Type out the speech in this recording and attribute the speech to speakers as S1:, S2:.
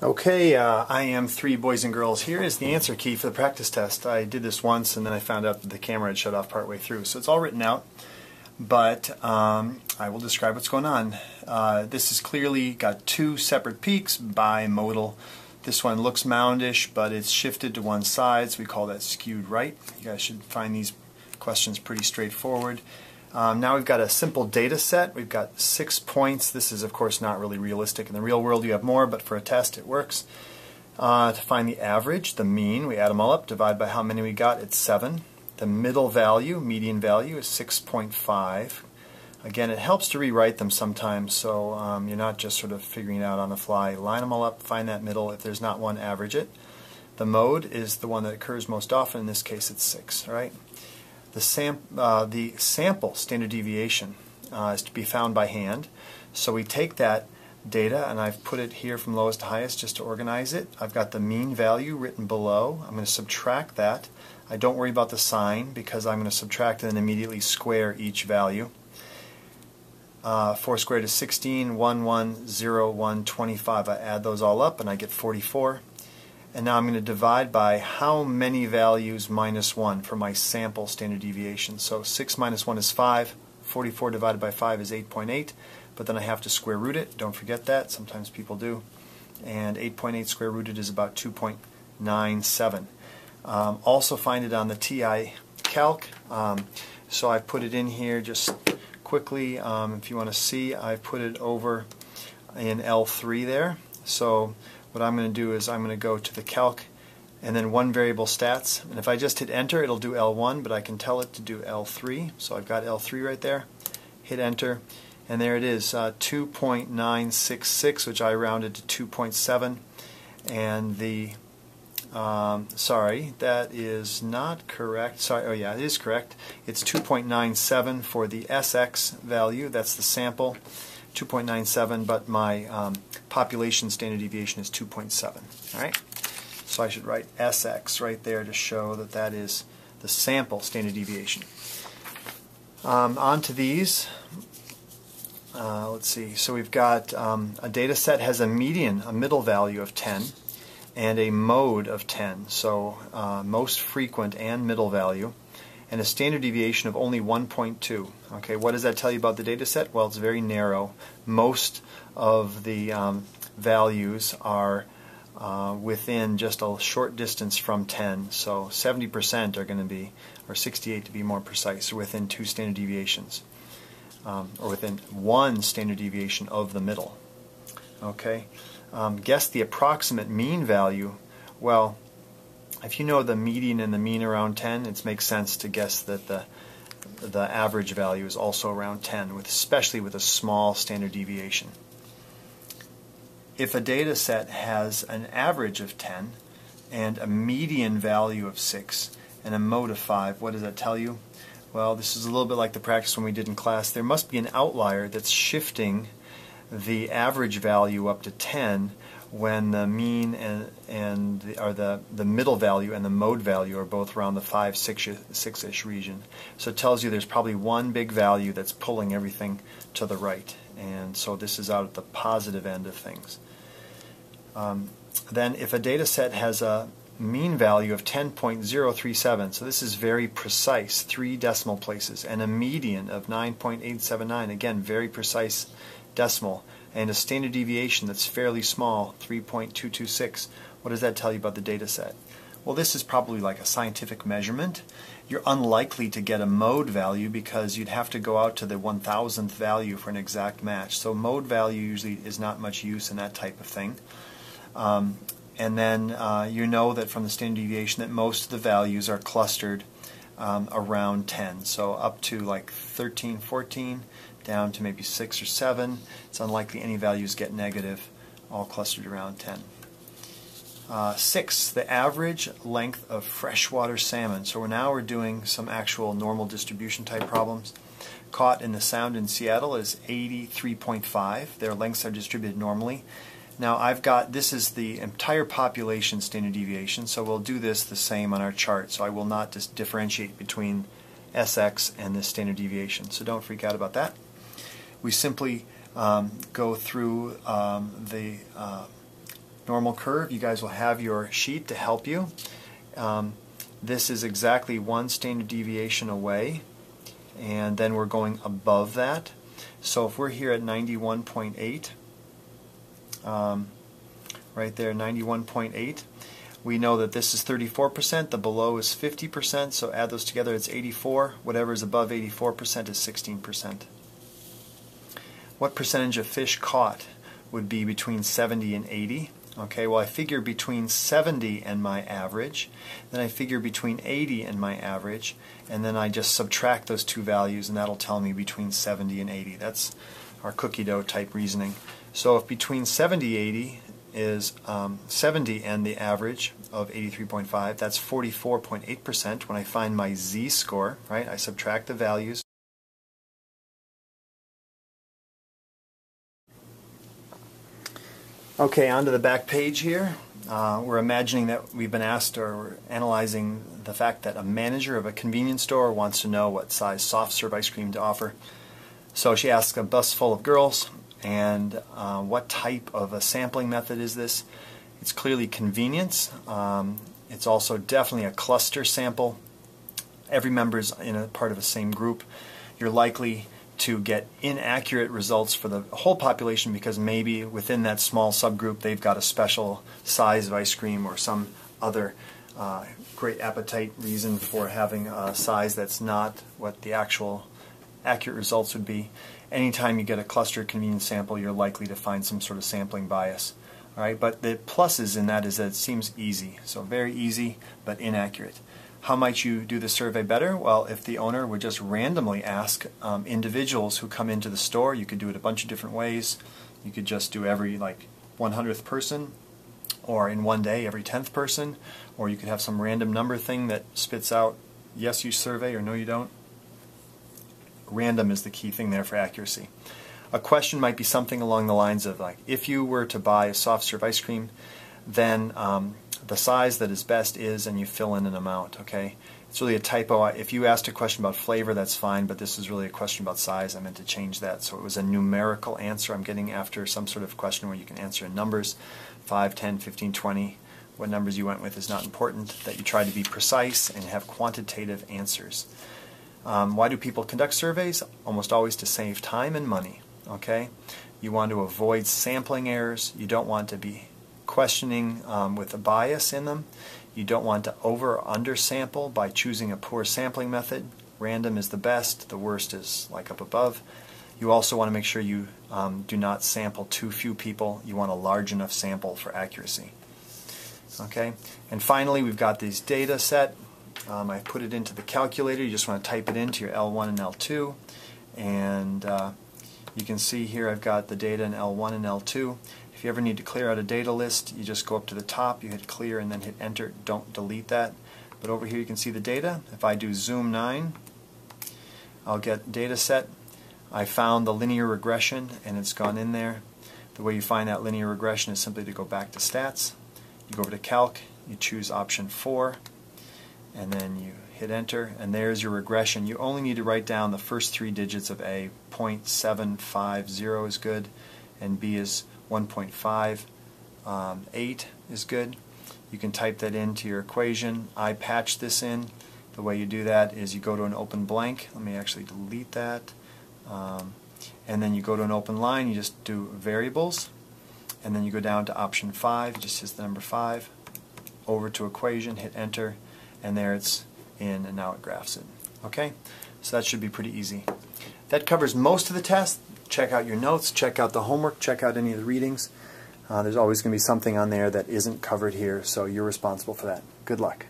S1: Okay, IM3 boys and girls, here is the answer key for the practice test. I did this once and then I found out that the camera had shut off partway through. So it's all written out, but I will describe what's going on. This has clearly got two separate peaks, bimodal. This one looks moundish, but it's shifted to one side, so we call that skewed right. You guys should find these questions pretty straightforward. Now we've got a simple data set. We've got 6 points. This is of course not really realistic. In the real world you have more, but for a test it works. To find the average, the mean, we add them all up, divide by how many we got, it's 7. The middle value, median value, is 6.5. Again, it helps to rewrite them sometimes, so you're not just sort of figuring it out on the fly. Line them all up, find that middle. If there's not one, average it. The mode is the one that occurs most often. In this case it's 6, right? The sample standard deviation is to be found by hand. So we take that data, and I've put it here from lowest to highest just to organize it. I've got the mean value written below. I'm going to subtract that. I don't worry about the sign because I'm going to subtract and then immediately square each value. 4 squared is 16, 1, 1, 0, 1, 25. I add those all up and I get 44. And now I'm going to divide by how many values minus 1 for my sample standard deviation. So 6 minus 1 is 5. 44 divided by 5 is 8.8. But then I have to square root it. Don't forget that. Sometimes people do. And 8.8 square rooted is about 2.97. Also find it on the TI calc. So I put it in here just quickly. If you want to see, I put it over in L3 there. So what I'm going to do is I'm going to go to the calc and then one variable stats, and if I just hit enter it'll do L1, but I can tell it to do L3, so I've got L3 right there. Hit enter and there it is, 2.966, which I rounded to 2.7, and the sorry, that is not correct. Sorry, oh yeah, it is correct. It's 2.97 for the SX value, that's the sample. 2.97, but my population standard deviation is 2.7. Alright, so I should write SX right there to show that that is the sample standard deviation. On to these. Let's see. So we've got a data set has a median, a middle value of 10, and a mode of 10. So most frequent and middle value, and a standard deviation of only 1.2. Okay, what does that tell you about the data set? Well, it's very narrow. Most of the values are within just a short distance from 10, so 70% are going to be, or 68 to be more precise, are within 2 standard deviations, or within 1 standard deviation of the middle. Okay, guess the approximate mean value. Well, if you know the median and the mean around 10, it makes sense to guess that the average value is also around 10, especially with a small standard deviation. If a data set has an average of 10 and a median value of 6 and a mode of 5, what does that tell you? Well, this is a little bit like the practice one we did in class. There must be an outlier that's shifting the average value up to 10 when the mean and the middle value and the mode value are both around the 5, 6-ish region. So it tells you there's probably one big value that's pulling everything to the right, and so this is out at the positive end of things. Then if a data set has a mean value of 10.037, so this is very precise, 3 decimal places, and a median of 9.879, again very precise decimal, and a standard deviation that's fairly small, 3.226. What does that tell you about the data set? Well, this is probably like a scientific measurement. You're unlikely to get a mode value because you'd have to go out to the 1,000th value for an exact match. So mode value usually is not much use in that type of thing. And then you know that from the standard deviation that most of the values are clustered around 10. So up to like 13, 14, down to maybe 6 or 7. It's unlikely any values get negative, all clustered around 10. 6, the average length of freshwater salmon. So now we're doing some actual normal distribution type problems. Caught in the Sound in Seattle is 83.5. Their lengths are distributed normally. Now I've got, this is the entire population standard deviation, so we'll do this the same on our chart. So I will not just differentiate between SX and this standard deviation. So don't freak out about that. We simply go through the normal curve. You guys will have your sheet to help you. This is exactly one standard deviation away, and then we're going above that. So if we're here at 91.8, right there, 91.8, we know that this is 34%, the below is 50%, so add those together, it's 84. Whatever is above 84% is 16%. What percentage of fish caught would be between 70 and 80? Okay, well I figure between 70 and my average, then I figure between 80 and my average, and then I just subtract those two values and that'll tell me between 70 and 80. That's our cookie dough type reasoning. So if between 70 and 80 is 70 and the average of 83.5, that's 44.8%. When I find my z-score, right, I subtract the values. Okay, on to the back page here. We're imagining that we've been asked, or we're analyzing the fact that a manager of a convenience store wants to know what size soft serve ice cream to offer. So she asks a bus full of girls, and what type of a sampling method is this? It's clearly convenience. It's also definitely a cluster sample. Every member is in a part of the same group. You're likely to get inaccurate results for the whole population because maybe within that small subgroup they've got a special size of ice cream or some other great appetite reason for having a size that's not what the actual accurate results would be. Anytime you get a cluster convenience sample, you're likely to find some sort of sampling bias. All right, but the pluses in that is that it seems easy, so very easy but inaccurate. How might you do the survey better? Well, if the owner would just randomly ask individuals who come into the store, you could do it a bunch of different ways. You could just do every 100th person, or in one day every 10th person, or you could have some random number thing that spits out yes you survey or no you don't. Random is the key thing there for accuracy. A question might be something along the lines of if you were to buy a soft serve ice cream, then the size that is best is, and you fill in an amount, okay? It's really a typo. If you asked a question about flavor, that's fine, but this is really a question about size. I meant to change that. So it was a numerical answer. I'm getting after some sort of question where you can answer in numbers, 5, 10, 15, 20. What numbers you went with is not important, that you try to be precise and have quantitative answers. Why do people conduct surveys? Almost always to save time and money, okay? You want to avoid sampling errors. You don't want to be questioning with a bias in them. You don't want to over or under sample by choosing a poor sampling method. Random is the best, the worst is like up above. You also want to make sure you do not sample too few people. You want a large enough sample for accuracy. Okay, and finally we've got this data set. I put it into the calculator. You just want to type it into your L1 and L2, and you can see here I've got the data in L1 and L2. If you ever need to clear out a data list, you just go up to the top, you hit clear, and then hit enter. Don't delete that. But over here you can see the data. If I do zoom 9, I'll get data set. I found the linear regression, and it's gone in there. The way you find that linear regression is simply to go back to stats. You go over to calc, you choose option 4, and then you hit enter, and there's your regression. You only need to write down the first 3 digits of A. 0.750 is good, and B is 1.58 is good. You can type that into your equation. I patch this in. The way you do that is you go to an open blank. Let me actually delete that. And then you go to an open line. You just do variables. And then you go down to option 5. Just hit the number 5. Over to equation. Hit enter. And there it's in, and now it graphs it. Okay? So that should be pretty easy. That covers most of the test. Check out your notes, check out the homework, check out any of the readings. There's always going to be something on there that isn't covered here, so you're responsible for that. Good luck.